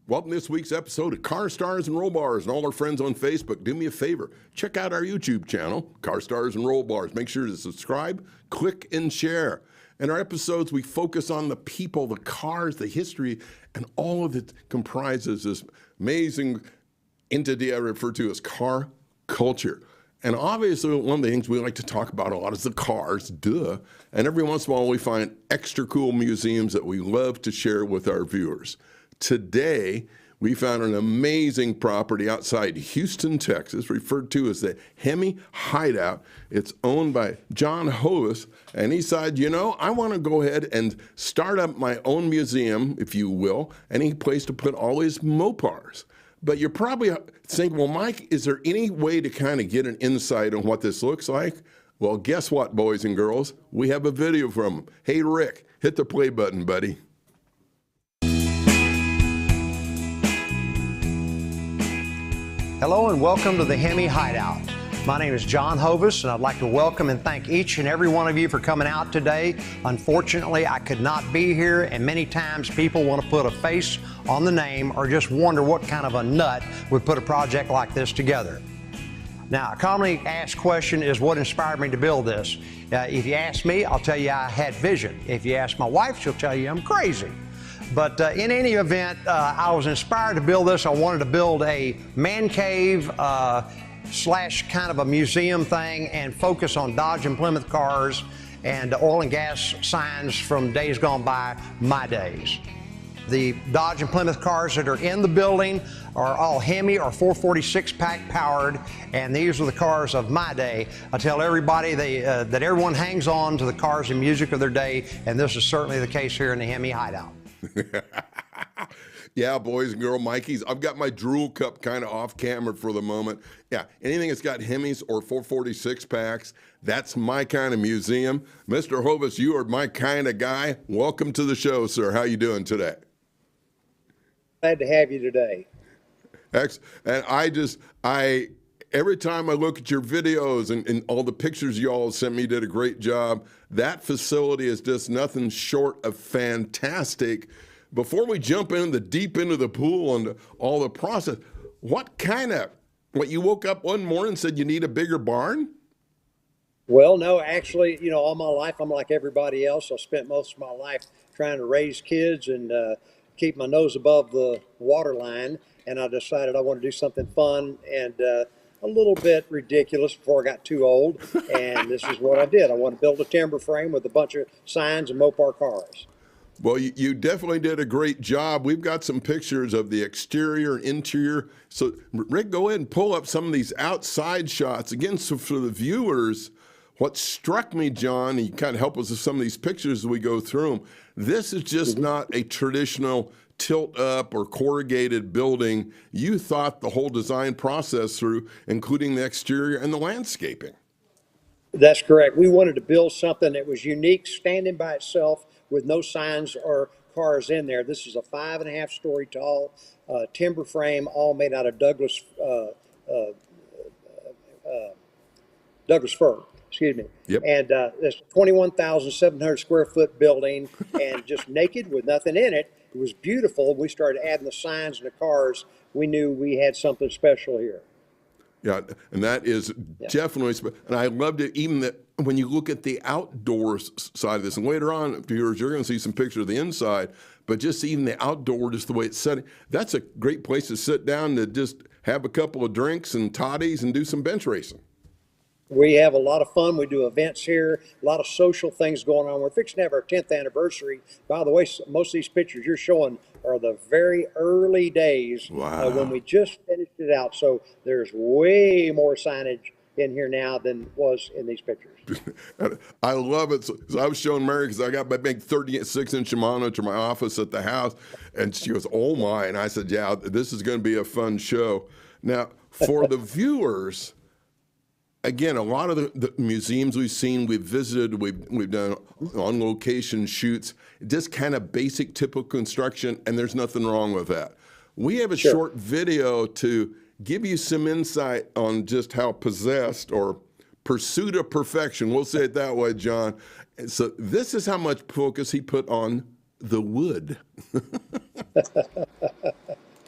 Welcome to this week's episode of Car Stars and Roll Bars, and all our friends on Facebook. Do me a favor, check out our YouTube channel, Car Stars and Roll Bars. Make sure to subscribe, click, and share. In our episodes, we focus on the people, the cars, the history, and all of it comprises this amazing entity I refer to as car culture. And obviously, one of the things we like to talk about a lot is the cars, duh. And every once in a while, we find extra cool museums that we love to share with our viewers. Today, we found an amazing property outside Houston, Texas, referred to as the Hemi Hideout. It's owned by John Hovas, and he said, you know, I want to go ahead and start up my own museum, if you will, any place to put all his Mopars. But you're probably thinking, well, Mike, is there any way to kind of get an insight on what this looks like? Well, guess what, boys and girls? We have a video from him. Hey, Rick, hit the play button, buddy. Hello and welcome to the Hemi Hideout. My name is John Hovas, and I'd like to welcome and thank each and every one of you for coming out today. Unfortunately, I could not be here, and many times people want to put a face on the name or just wonder what kind of a nut would put a project like this together. Now, a commonly asked question is what inspired me to build this? If you ask me, I'll tell you I had vision. If you ask my wife, she'll tell you I'm crazy. But in any event, I was inspired to build this. I wanted to build a man cave slash kind of a museum thing and focus on Dodge and Plymouth cars and oil and gas signs from days gone by, my days. The Dodge and Plymouth cars that are in the building are all Hemi or 446 pack powered, and these are the cars of my day. I tell everybody that everyone hangs on to the cars and music of their day, and this is certainly the case here in the Hemi Hideout. Yeah, boys and girl Mikeys, I've got my drool cup kind of off camera for the moment. Yeah, anything that's got Hemis or 446 packs, that's my kind of museum. Mr. Hovas, you are my kind of guy. Welcome to the show, sir. How you doing today? Glad to have you today. And every time I look at your videos and all the pictures you all sent me, did a great job. That facility is just nothing short of fantastic. Before we jump deep into the pool and all the process, what you woke up one morning and said you need a bigger barn? Well, no, actually, you know, all my life, I'm like everybody else. I spent most of my life trying to raise kids and keep my nose above the water line. And I decided I want to do something fun and a little bit ridiculous before I got too old. And this is what I did. I want to build a timber frame with a bunch of signs and Mopar cars. Well, you definitely did a great job. We've got some pictures of the exterior and interior. So, Rick, go ahead and pull up some of these outside shots. Again, so for the viewers, what struck me, John, and you kind of help us with some of these pictures as we go through them, this is just not a traditional tilt up or corrugated building. You thought the whole design process through, including the exterior and the landscaping. That's correct. We wanted to build something that was unique, standing by itself with no signs or cars in there. This is a 5.5-story tall timber frame, all made out of Douglas fir. Excuse me. Yep. And it's a 21,700 square foot building, and just naked with nothing in it. It was beautiful. We started adding the signs and the cars. We knew we had something special here. Yeah, and that is definitely, and I loved it, even that when you look at the outdoors side of this, and later on, viewers, you're going to see some pictures of the inside, but just even the outdoor, just the way it's set, that's a great place to sit down to just have a couple of drinks and toddies and do some bench racing. We have a lot of fun. We do events here, a lot of social things going on. We're fixing to have our 10th anniversary. By the way, most of these pictures you're showing are the very early days when we just finished it out. So there's way more signage in here now than was in these pictures. I love it. So I was showing Mary because I got my big 36-inch monitor in my office at the house, and she goes, oh my. And I said, yeah, this is going to be a fun show. Now, for the viewers, again, a lot of the museums we've seen, we've visited, we've done on-location shoots, just kind of basic, typical construction, and there's nothing wrong with that. We have a short video to give you some insight on just how possessed or pursuit of perfection, we'll say it that way, John. So this is how much focus he put on the wood.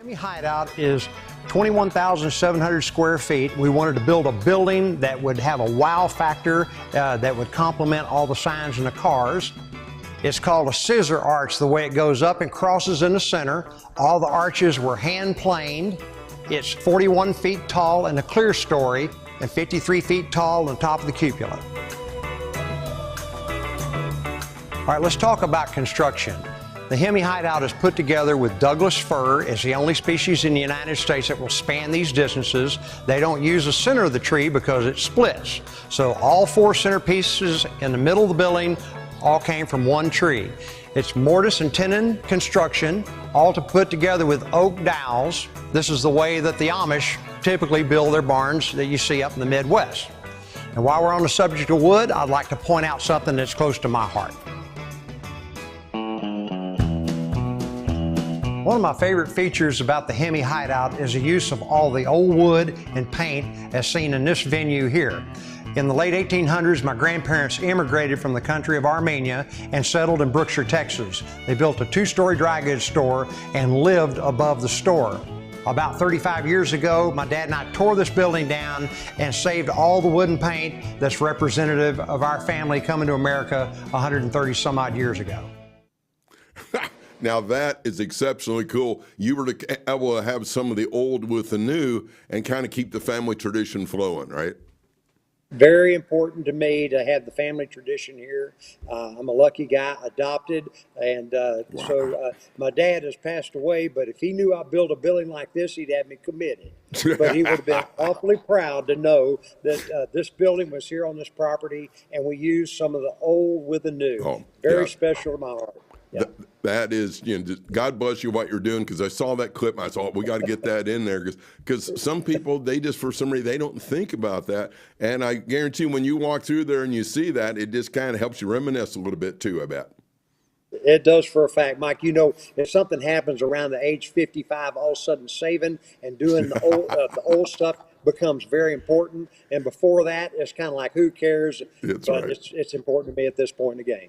Hemi Hideout is 21,700 square feet. We wanted to build a building that would have a wow factor that would complement all the signs in the cars. It's called a scissor arch, the way it goes up and crosses in the center. All the arches were hand planed. It's 41 feet tall in the clear story and 53 feet tall on top of the cupola. All right, let's talk about construction. The Hemi Hideout is put together with Douglas fir. It's the only species in the United States that will span these distances. They don't use the center of the tree because it splits. So all four center pieces in the middle of the building all came from one tree. It's mortise and tenon construction, all to put together with oak dowels. This is the way that the Amish typically build their barns that you see up in the Midwest. And while we're on the subject of wood, I'd like to point out something that's close to my heart. One of my favorite features about the Hemi Hideout is the use of all the old wood and paint as seen in this venue here. In the late 1800s, my grandparents immigrated from the country of Armenia and settled in Brookshire, Texas. They built a two-story dry goods store and lived above the store. About 35 years ago, my dad and I tore this building down and saved all the wood and paint that's representative of our family coming to America 130 some odd years ago. Now that is exceptionally cool. You were able to have some of the old with the new and kind of keep the family tradition flowing, right? Very important to me to have the family tradition here. I'm a lucky guy, adopted, and so my dad has passed away, but if he knew I built a building like this, he'd have me committed. But he would have been awfully proud to know that this building was here on this property, and we used some of the old with the new. Oh, Very special to my heart. Yeah. That is, just God bless you what you're doing, because I saw that clip and I thought we got to get that in there because some people, they just, for some reason, they don't think about that. And I guarantee when you walk through there and you see that, it just kind of helps you reminisce a little bit too, I bet. It does for a fact, Mike. You know, if something happens around the age 55, all of a sudden saving and doing the old stuff becomes very important. And before that, it's kind of like, who cares? That's but right. it's important to me at this point in the game.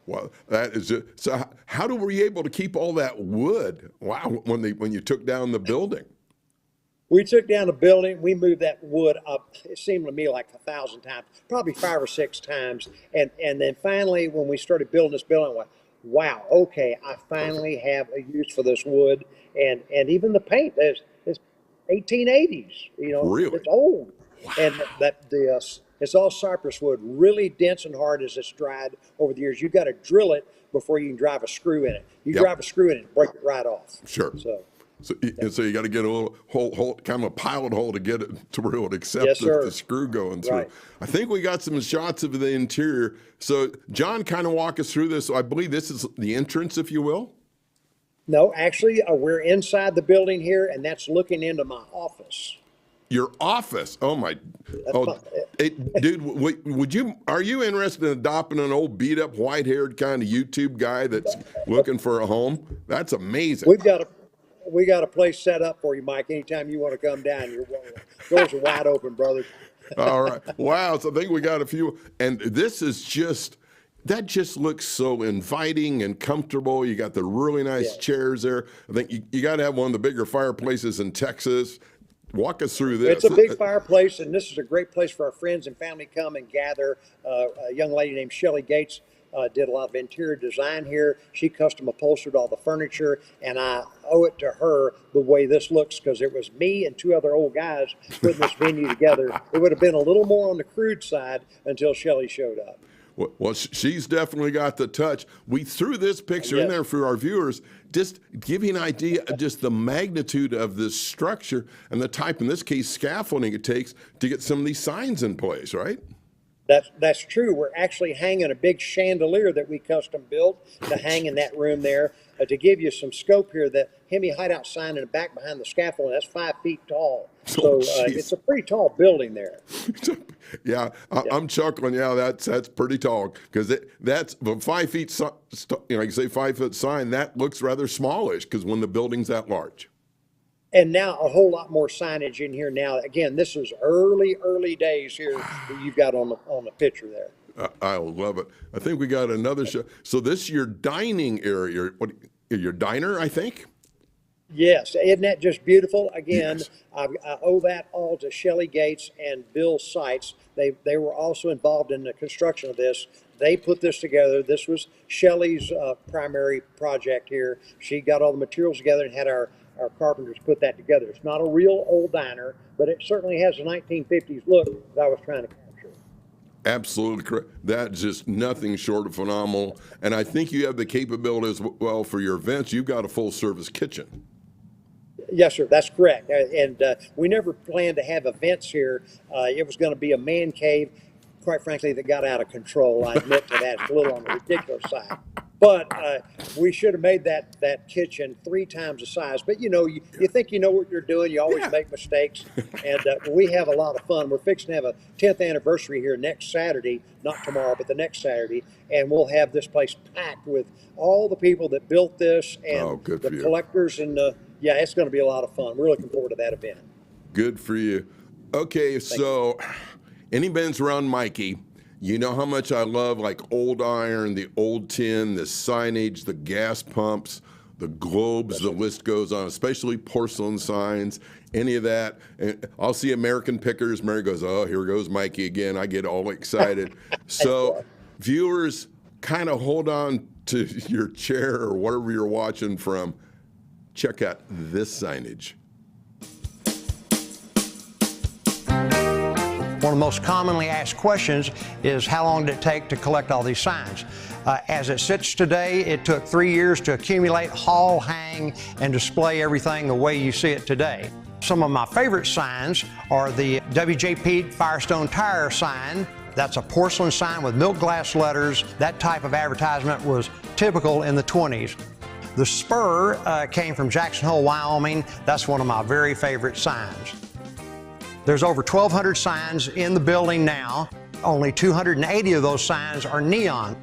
Well, that is just, so. How were you able to keep all that wood? Wow, when you took down the building. We took down the building. We moved that wood up. It seemed to me like 1,000 times, probably 5 or 6 times. And then finally, when we started building this building, I went, wow, okay, I finally have a use for this wood. And even the paint is 1880s. You know, really? It's old. Wow. And it's all cypress wood, really dense and hard as it's dried over the years. You got to drill it before you can drive a screw in it. You drive a screw in it, break it right off. Sure. So you got to get a little hole, kind of a pilot hole to get it to where it would accept the screw going through. Right. I think we got some shots of the interior. So John, kind of walk us through this. So I believe this is the entrance, if you will. No, actually, we're inside the building here, and that's looking into my office. Your office. Oh my! Dude, are you interested in adopting an old beat up, white haired kind of YouTube guy that's looking for a home? That's amazing. We got a place set up for you, Mike. Anytime you want to come down, your doors are wide open, brother. All right. Wow. So I think we got a few, and this is that just looks so inviting and comfortable. You got the really nice chairs there. I think you got to have one of the bigger fireplaces in Texas. Walk us through this. It's a big fireplace, and this is a great place for our friends and family to come and gather. A young lady named Shelly Gates did a lot of interior design here. She custom upholstered all the furniture, and I owe it to her the way this looks, because it was me and 2 other old guys putting this venue together. It would have been a little more on the crude side until Shelly showed up. Well, she's definitely got the touch. We threw this picture in there for our viewers, just give you an idea of just the magnitude of this structure and the type, in this case, scaffolding it takes to get some of these signs in place, right? That's true. We're actually hanging a big chandelier that we custom built to hang in that room there. To give you some scope here, the Hemi Hideout sign in the back behind the scaffolding, that's 5 feet tall. So it's a pretty tall building there. I'm chuckling. Yeah, that's pretty tall, because that's 5 feet. Like you say, 5 foot sign. That looks rather smallish because when the building's that large. And now a whole lot more signage in here now. Again, this is early days here that you've got on the picture there. I love it. I think we got another show. So this is your dining area. Your diner, I think? Yes, isn't that just beautiful? Again, I owe that all to Shelley Gates and Bill Seitz. They were also involved in the construction of this. They put this together. This was Shelley's primary project here. She got all the materials together and had our carpenters put that together. It's not a real old diner, but it certainly has a 1950s look that I was trying to capture. Absolutely correct. That's just nothing short of phenomenal. And I think you have the capability as well for your events. You've got a full service kitchen. Yes, sir. That's correct. And we never planned to have events here. It was going to be a man cave, quite frankly, that got out of control. I admit to that. It's a little on the ridiculous side. But we should have made that kitchen 3 times the size. But you think you know what you're doing. You always make mistakes, and we have a lot of fun. We're fixing to have a 10th anniversary here next Saturday, not tomorrow, but the next Saturday, and we'll have this place packed with all the people that built this and the collectors. And yeah, it's going to be a lot of fun. We're looking forward to that event. Good for you. Okay, so anybody's around Mikey. You know how much I love like old iron, the old tin, the signage, the gas pumps, the globes, the list goes on, especially porcelain signs, any of that. And I'll see American Pickers. Mary goes, oh, here goes Mikey again. I get all excited. So viewers, kind of hold on to your chair or whatever you're watching from. Check out this signage. One of the most commonly asked questions is how long did it take to collect all these signs? As it sits today, it took 3 years to accumulate, haul, hang, and display everything the way you see it today. Some of my favorite signs are the WJP Firestone Tire sign. That's a porcelain sign with milk glass letters. That type of advertisement was typical in the 20s. The spur came from Jackson Hole, Wyoming. That's one of my very favorite signs. There's over 1,200 signs in the building now. Only 280 of those signs are neon.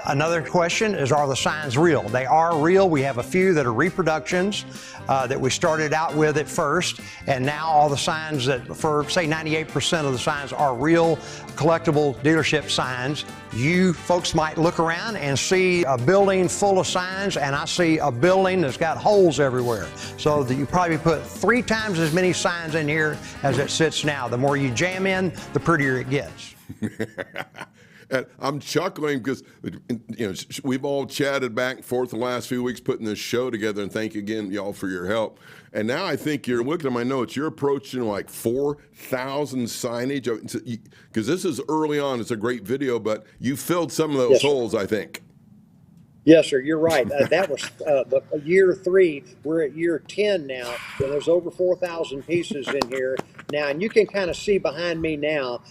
Another question is, are the signs real? They are real. We have a few that are reproductions that we started out with at first, and now all the signs that, for say 98% of the signs are real collectible dealership signs. You folks might look around and see a building full of signs, and I see a building that's got holes everywhere. So that you probably put 3 times as many signs in here as it sits now. The more you jam in, the prettier it gets. And I'm chuckling because we've all chatted back and forth the last few weeks putting this show together, and thank you again, y'all, for your help. And now I think you're looking at my notes. You're approaching like 4,000 signage because this is early on. It's a great video, but you filled some of those holes, I think. Yes, sir. You're right. That was year 3. We're at year 10 now, and there's over 4,000 pieces in here now, and you can kind of see behind me now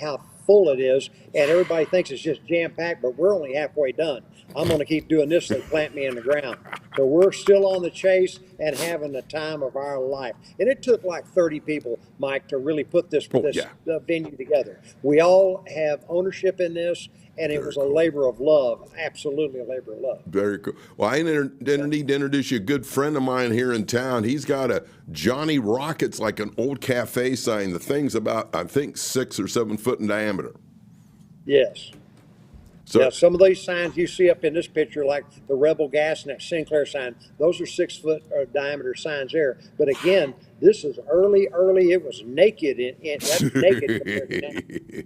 how full it is, and everybody thinks it's just jam-packed, but we're only halfway done. I'm going to keep doing this till they plant me in the ground. So we're still on the chase and having the time of our life. And it took like 30 people, Mike, to really put this venue together. We all have ownership in this, and it was a labor of love, absolutely a labor of love. Very cool. Well, I need to introduce you a good friend of mine here in town. He's got a Johnny Rockets, like an old cafe sign. The thing's about, I think, 6 or 7 foot in diameter. Yes. So, yeah, some of these signs you see up in this picture, like the Rebel Gas and that Sinclair sign, those are 6 foot diameter signs there. But again, this is early. It was naked. That's naked compared to now.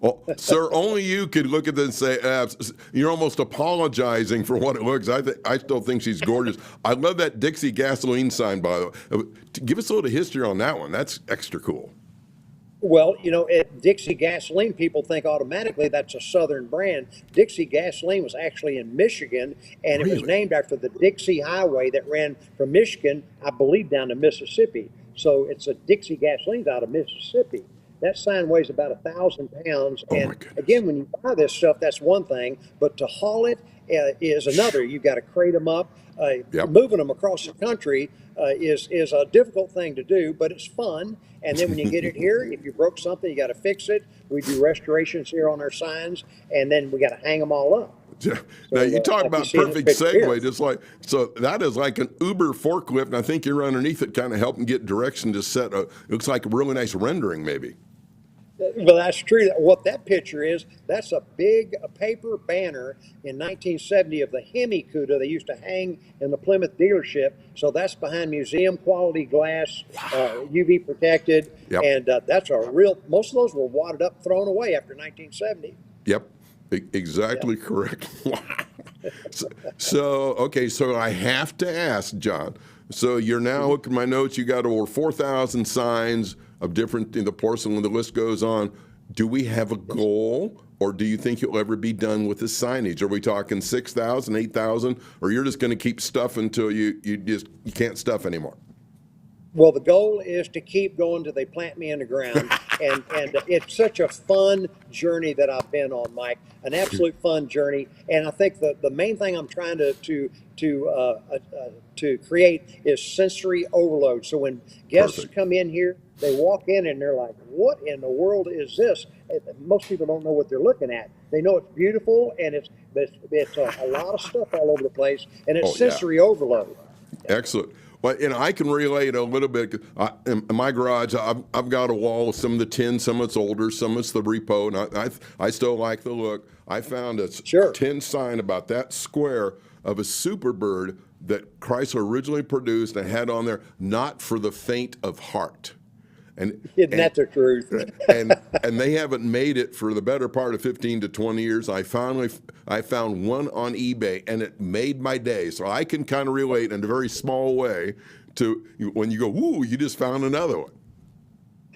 Well, sir, only you could look at this and say, you're almost apologizing for what it looks. I still think she's gorgeous. I love that Dixie gasoline sign, by the way. Give us a little history on that one. That's extra cool. Well, at Dixie Gasoline, people think automatically that's a Southern brand. Dixie Gasoline was actually in Michigan, and it was named after the Dixie Highway that ran from Michigan, I believe, down to Mississippi. So it's a Dixie Gasoline out of Mississippi. That sign weighs about 1,000 pounds. And again, when you buy this stuff, that's one thing, but to haul it is another. You've got to crate them up. Moving them across the country is a difficult thing to do, but it's fun. And then when you get it here, if you broke something, you got to fix it. We do restorations here on our signs, and then we got to hang them all up. Now, you talk about perfect segue, just like, so that is like an Uber forklift, and I think you're underneath it kind of helping get direction to set it looks like a really nice rendering maybe. Well, that's true. What that picture is, that's a big paper banner in 1970 of the Hemi Cuda they used to hang in the Plymouth dealership. So that's behind museum quality glass, UV protected, Yep. and that's a real. Most of those were wadded up, thrown away after 1970. Yep. Yeah. Exactly correct. So, okay, so I have to ask, John. So you're now looking at my notes. You got over 4,000 signs of different, the porcelain, the list goes on. Do we have a goal, or do you think you'll ever be done with the signage? Are we talking 6,000, 8,000, or you're just going to keep stuffing until you can't stuff anymore? Well, the goal is to keep going till they plant me in the ground, and it's such a fun journey that I've been on, Mike. An absolute fun journey, and I think the main thing I'm trying to create is sensory overload. So when guests Perfect. come in here, they walk in and they're like, "What in the world is this?" Most people don't know what they're looking at. They know it's beautiful, and it's a lot of stuff all over the place, and it's Oh, yeah. sensory overload. Excellent. Well, and I can relate a little bit. In my garage, I've got a wall of some of the tin, some of it's older, some of it's the repo, and I still like the look. I found a Sure. tin sign about that square of a Superbird that Chrysler originally produced and had on there, "Not for the faint of heart." Isn't that the truth? And they haven't made it for the better part of 15 to 20 years. I found one on eBay, and it made my day. So I can kind of relate in a very small way to when you go, "Ooh, you just found another one."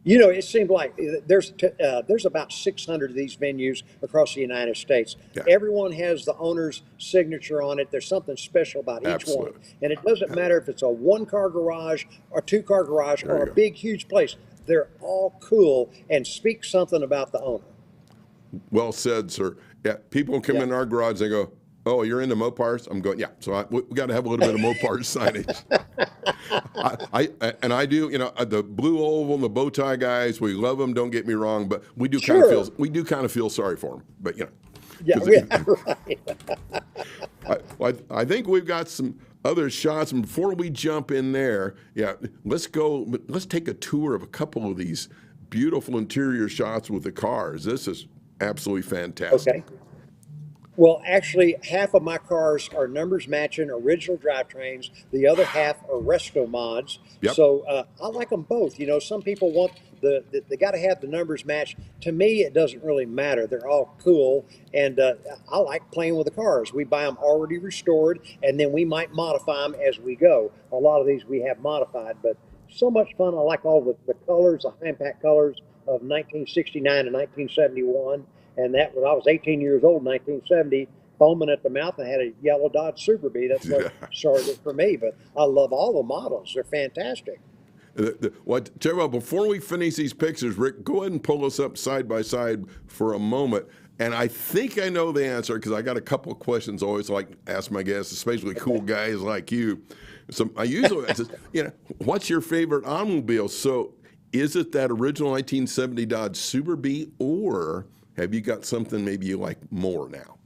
You know, it seemed like there's about 600 of these venues across the United States. Yeah. Everyone has the owner's signature on it. There's something special about each one, Absolutely. and it doesn't matter if it's a one-car garage or two-car garage There or you a go. big, huge place. They're all cool and speak something about the owner. Well said, sir. Yeah, people come Yeah. in our garage, they go, "Oh, you're into Mopars?" I'm going, "Yeah." So we got to have a little bit of Mopars signage. I do, the blue oval and the bow tie guys. We love them. Don't get me wrong, but we do kind Sure. of feel sorry for them. But Yeah, 'cause yeah, right. I think we've got some other shots. And before we jump in there, let's go. Let's take a tour of a couple of these beautiful interior shots with the cars. This is absolutely fantastic. Okay. Well, actually, half of my cars are numbers matching original drivetrains. The other half are resto mods. Yep. So I like them both. You know, some people want they got to have the numbers match. To me, it doesn't really matter. They're all cool, and I like playing with the cars. We buy them already restored, and then we might modify them as we go. A lot of these we have modified, but so much fun. I like all the colors, the high impact colors of 1969 and 1971. And that was I was 18 years old in 1970, foaming at the mouth, and had a yellow Dodge Super Bee. That's what started it for me. But I love all the models; they're fantastic. Tell you what, before we finish these pictures, Rick, go ahead and pull us up side by side for a moment. And I think I know the answer because I got a couple of questions I always like to ask my guests, especially cool guys like you. So I usually ask, what's your favorite automobile? So is it that original 1970 Dodge Super Bee, or have you got something maybe you like more now?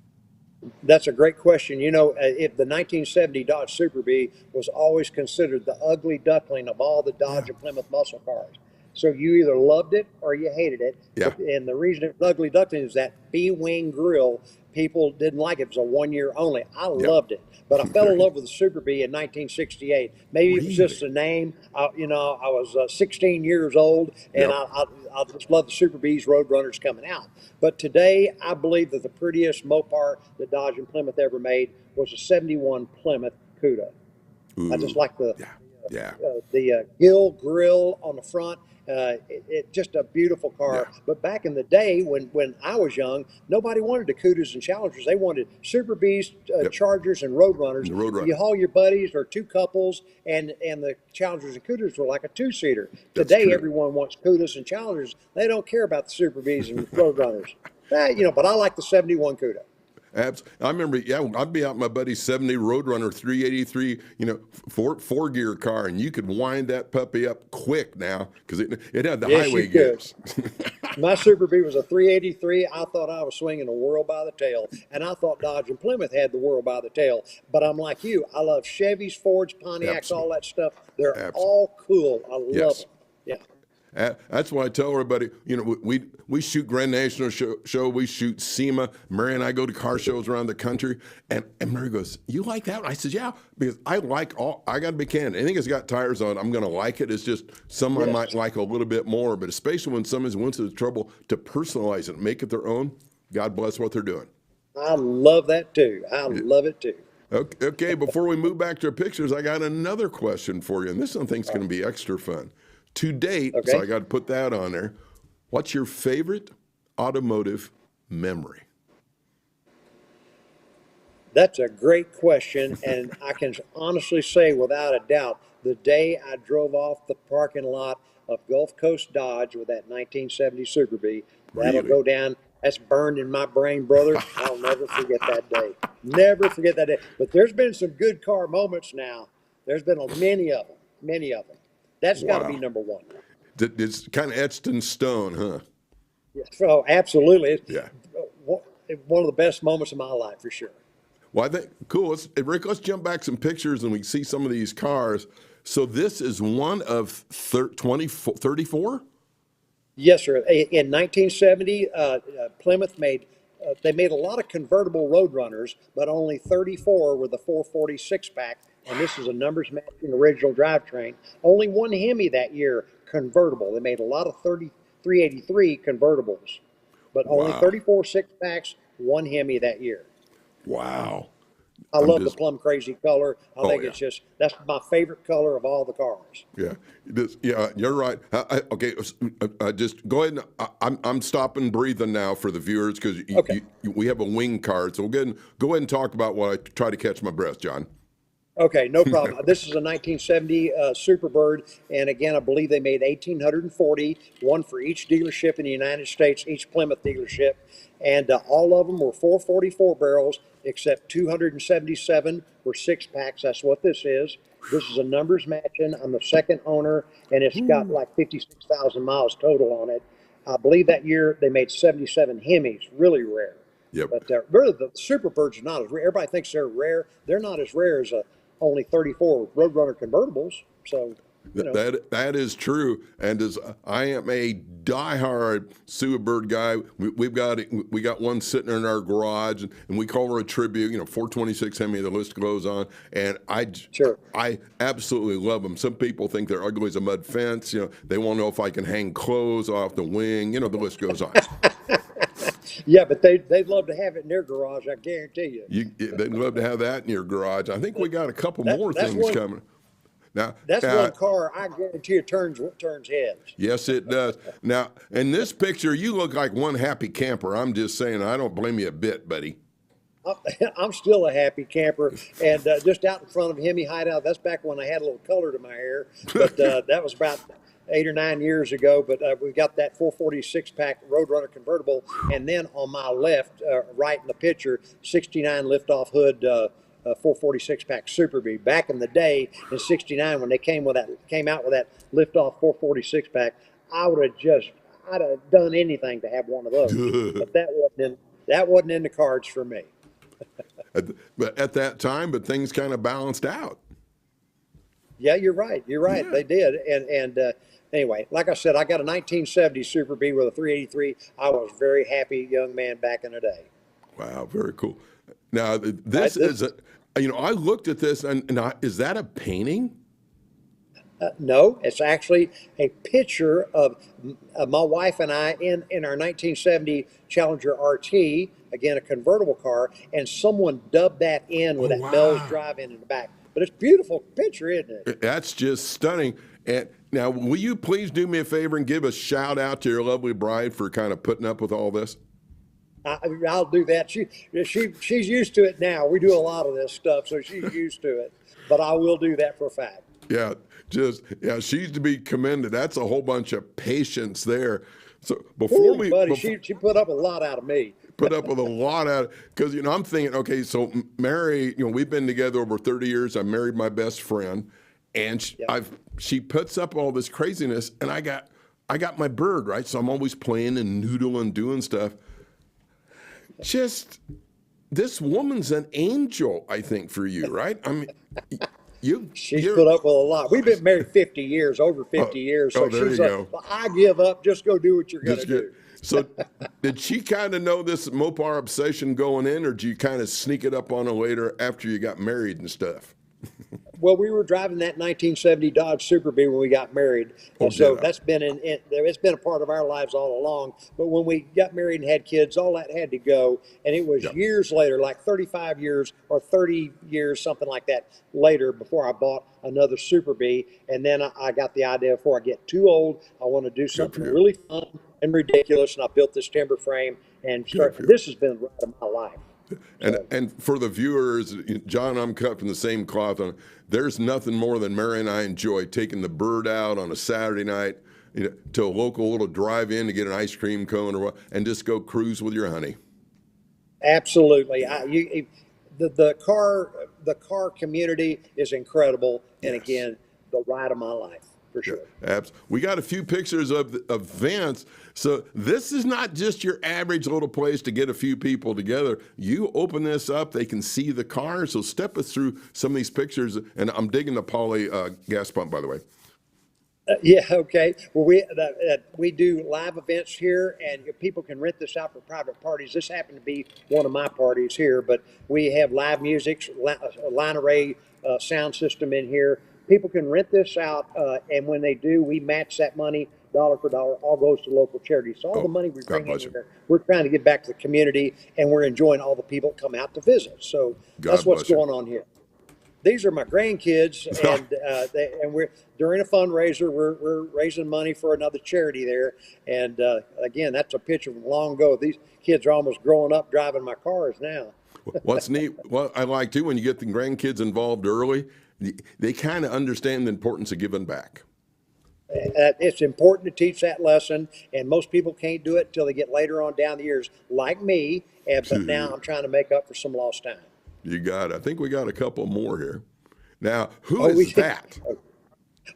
That's a great question. You know, if the 1970 Dodge Super Bee was always considered the ugly duckling of all the Dodge and Plymouth muscle cars. So you either loved it or you hated it. Yeah. And the reason it was ugly duckling is that B-wing grill. People didn't like it. It was a 1 year only. I loved it. But I fell in love with the Super Bee in 1968. Maybe it was just a name. I was 16 years old, and I just love the Super Bees Roadrunners coming out. But today, I believe that the prettiest Mopar that Dodge and Plymouth ever made was a 71 Plymouth Cuda. I just like the gill grill on the front. It's just a beautiful car. Yeah. But back in the day, when I was young, nobody wanted the Cudas and Challengers. They wanted Super Bees, Chargers, and Roadrunners. The Roadrunner. You haul your buddies or two couples, and the Challengers and Cudas were like a two-seater. That's Today, true. everyone wants Cudas and Challengers. They don't care about the Super Bees and Roadrunners. But I like the 71 Cuda. I remember, I'd be out in my buddy's 70 Roadrunner 383, four gear car, and you could wind that puppy up quick now because it had the highway gears. My Super Bee was a 383. I thought I was swinging the world by the tail, and I thought Dodge and Plymouth had the world by the tail. But I'm like you. I love Chevys, Fords, Pontiacs, all that stuff. They're all cool. I love them. Yeah. That's why I tell everybody, we shoot Grand National show, we shoot SEMA. Mary and I go to car shows around the country, and Mary goes, "You like that one?" I said, "Yeah," because I got to be candid. Anything that's got tires on, I'm going to like it. It's just some I might like a little bit more, but especially when someone went to the trouble to personalize it, make it their own. God bless what they're doing. I love that too. I love it too. Okay, before we move back to our pictures, I got another question for you, and this one I think is going to be extra fun. To date, so I got to put that on there. What's your favorite automotive memory? That's a great question, and I can honestly say without a doubt, the day I drove off the parking lot of Gulf Coast Dodge with that 1970 Super Bee, that'll go down. That's burned in my brain, brother. I'll never forget that day. Never forget that day. But there's been some good car moments now. There's been many of them, many of them. That's got to be number one. It's kind of etched in stone, huh? Yeah, oh, absolutely. It's Yeah. one of the best moments of my life, for sure. Well, I think, cool. Rick, let's jump back some pictures and we see some of these cars. So this is one of 34? Yes, sir. In 1970, Plymouth made they made a lot of convertible Roadrunners, but only 34 were the 440 six-pack, and this is a numbers matching original drivetrain. Only one Hemi that year convertible. They made a lot of 383 convertibles, but only 34 six-packs, one Hemi that year. Wow. I love the plum crazy color. I think it's just, that's my favorite color of all the cars. Yeah, you're right. Okay, just go ahead. I'm stopping breathing now for the viewers because we have a wing card. So go ahead and talk about what I try to catch my breath, John. Okay, no problem. This is a 1970 Superbird, and again, I believe they made 1,840, one for each dealership in the United States, each Plymouth dealership, and all of them were 444 barrels, except 277 were six-packs. That's what this is. This is a numbers matching. I'm the second owner, and it's got like 56,000 miles total on it. I believe that year they made 77 Hemis, really rare. Yep. But really, the Superbirds are not as rare. Everybody thinks they're rare. They're not as rare as only 34 Roadrunner convertibles. So, that is true. And as I am a diehard Superbird guy, we got one sitting in our garage, and we call her a tribute. 426 Hemi. The list goes on, and I absolutely love them. Some people think they're ugly as a mud fence. They want to know if I can hang clothes off the wing. The list goes on. Yeah, but they'd love to have it in their garage, I guarantee you. They'd love to have that in your garage. I think we got a couple more things coming. Now, that's one car I guarantee you turns heads. Yes, it does. Now, in this picture, you look like one happy camper. I'm just saying, I don't blame you a bit, buddy. I'm still a happy camper, and just out in front of Hemi Hideout, that's back when I had a little color to my hair, but that was about 8 or 9 years ago, but we got that 446-pack Roadrunner convertible, and then on my left, right in the picture, 69 lift-off hood 446-pack Super Bee. Back in the day, in '69, when they came out with that lift-off 446-pack, I'd have done anything to have one of those. But that wasn't in the cards for me. But at that time, things kind of balanced out. Yeah, you're right. Yeah. They did, and anyway, like I said, I got a 1970 Super Bee with a 383. I was a very happy young man back in the day. Wow, very cool. Now, this is I looked at this, and is that a painting? No, it's actually a picture of my wife and I in our 1970 Challenger RT, again, a convertible car, and someone dubbed that in with that Bell's drive-in in the back. But it's a beautiful picture, isn't it? That's just stunning. And now, will you please do me a favor and give a shout out to your lovely bride for kind of putting up with all this? I'll do that. She's used to it now. We do a lot of this stuff, so she's used to it. But I will do that for a fact. Yeah, she's to be commended. That's a whole bunch of patience there. So she put up a lot out of me. Put up with a lot out because I'm thinking, okay, so Mary, we've been together over 30 years. I married my best friend, and she puts up all this craziness, and I got my bird, right? So I'm always playing and noodling, doing stuff. Just this woman's an angel, I think, for you, right? I mean, She's you're, put up with a lot. We've been married 50 years, over 50 years. So there she's you go. I give up. Just go do what you're going to Just get, do. so did she kind of know this Mopar obsession going in, or did you kind of sneak it up on her later after you got married and stuff? Well, we were driving that 1970 Dodge Super Bee when we got married, so that's been it's been a part of our lives all along. But when we got married and had kids, all that had to go, and it was years later, like 35 years or 30 years, something like that later, before I bought another Super Bee. And then I got the idea, before I get too old, I want to do something really fun and ridiculous, and I built this timber frame and this has been the ride of my life. And for the viewers, John, I'm cut from the same cloth. There's nothing more than Mary and I enjoy taking the bird out on a Saturday night, to a local little drive-in to get an ice cream cone or what, and just go cruise with your honey. Absolutely. The car community is incredible, and again, the ride of my life. For sure. We got a few pictures of events. So this is not just your average little place to get a few people together. You open this up, they can see the cars. So step us through some of these pictures. And I'm digging the poly gas pump, by the way. Yeah, okay. Well, we do live events here, and people can rent this out for private parties. This happened to be one of my parties here, but we have live music, line array sound system in here. People can rent this out, and when they do, we match that money dollar for dollar. All goes to local charities. So all the money we bring in here, we're trying to give back to the community, and we're enjoying all the people that come out to visit. So that's what's going on here. These are my grandkids, and we're during a fundraiser. We're raising money for another charity there. And again, that's a picture from long ago. These kids are almost growing up driving my cars now. What's neat, what I like too, when you get the grandkids involved early, they kind of understand the importance of giving back. It's important to teach that lesson, and most people can't do it until they get later on down the years, like me. But now I'm trying to make up for some lost time. You got it. I think we got a couple more here. Now, who is that?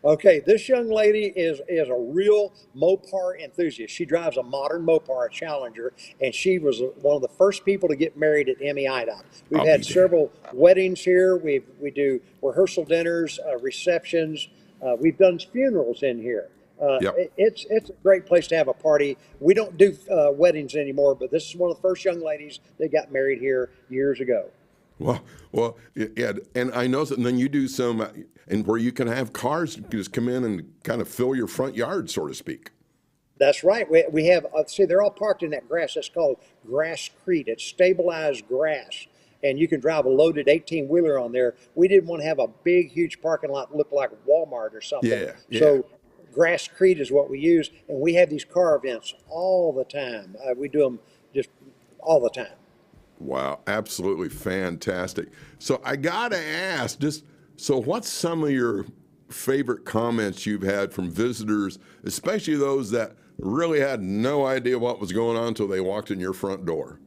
Okay, this young lady is a real Mopar enthusiast. She drives a modern Mopar, a Challenger, and she was one of the first people to get married at Hemi Hideout. We've had several weddings here. We do rehearsal dinners, receptions. We've done funerals in here. It's a great place to have a party. We don't do weddings anymore, but this is one of the first young ladies that got married here years ago. Well, yeah, and I know that. And then you do some, and where you can have cars just come in and kind of fill your front yard, so to speak. That's right. We have, see, they're all parked in that grass. That's called grasscrete. It's stabilized grass, and you can drive a loaded 18-wheeler on there. We didn't want to have a big, huge parking lot look like Walmart or something. Yeah. So grasscrete is what we use, and we have these car events all the time. We do them just all the time. Wow, absolutely fantastic. So I gotta ask, what's some of your favorite comments you've had from visitors, especially those that really had no idea what was going on until they walked in your front door?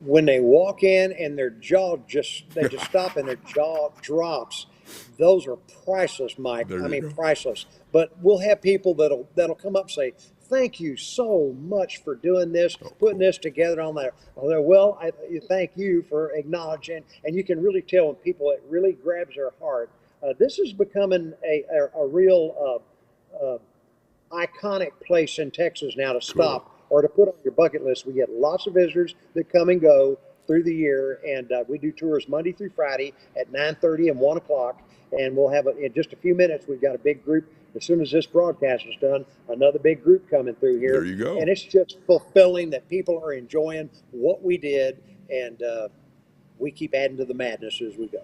When they walk in and they just stop and their jaw drops. Those are priceless, Mike. Priceless. But we'll have people that'll come up and say, "Thank you so much for doing this, putting this together on that." Well, thank you for acknowledging, and you can really tell when people, it really grabs their heart. This is becoming a real iconic place in Texas now to stop or to put on your bucket list. We get lots of visitors that come and go through the year, and we do tours Monday through Friday at 9:30 and 1 o'clock, and we'll have in just a few minutes, we've got a big group. As soon as this broadcast is done, another big group coming through here. There you go. And it's just fulfilling that people are enjoying what we did, and we keep adding to the madness as we go.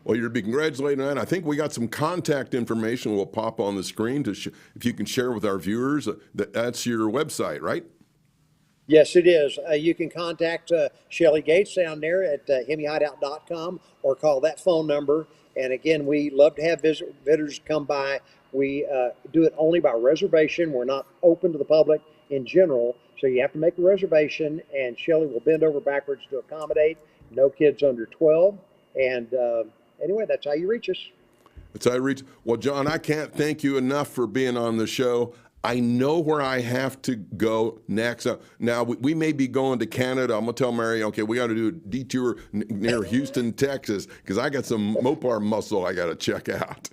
Well, you're to be congratulated on that. I think we got some contact information we'll pop on the screen if you can share with our viewers. That's your website, right? Yes, it is. You can contact Shelly Gates down there at hemihideout.com or call that phone number. And again, we love to have visitors come by. We do it only by reservation. We're not open to the public in general. So you have to make a reservation, and Shelly will bend over backwards to accommodate. No kids under 12. And anyway, that's how you reach us. That's how you reach. Well, John, I can't thank you enough for being on the show. I know where I have to go next. Now, we may be going to Canada. I'm going to tell Mary, okay, we got to do a detour near Houston, Texas, because I got some Mopar muscle I got to check out.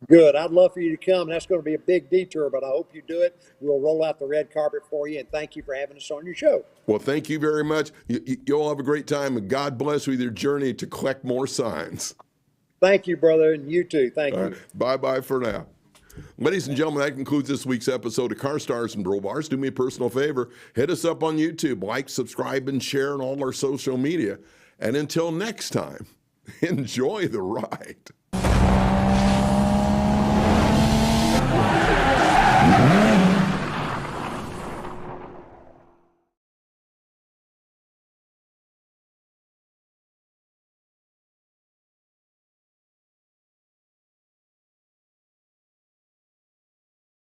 Good. I'd love for you to come. That's going to be a big detour, but I hope you do it. We'll roll out the red carpet for you, and thank you for having us on your show. Well, thank you very much. You all have a great time, and God bless with your journey to collect more signs. Thank you, brother, and you too. Thank you. Right. Bye-bye for now. Ladies and gentlemen, that concludes this week's episode of Car Stars and Roll Bars. Do me a personal favor. Hit us up on YouTube. Like, subscribe, and share on all our social media. And until next time, enjoy the ride.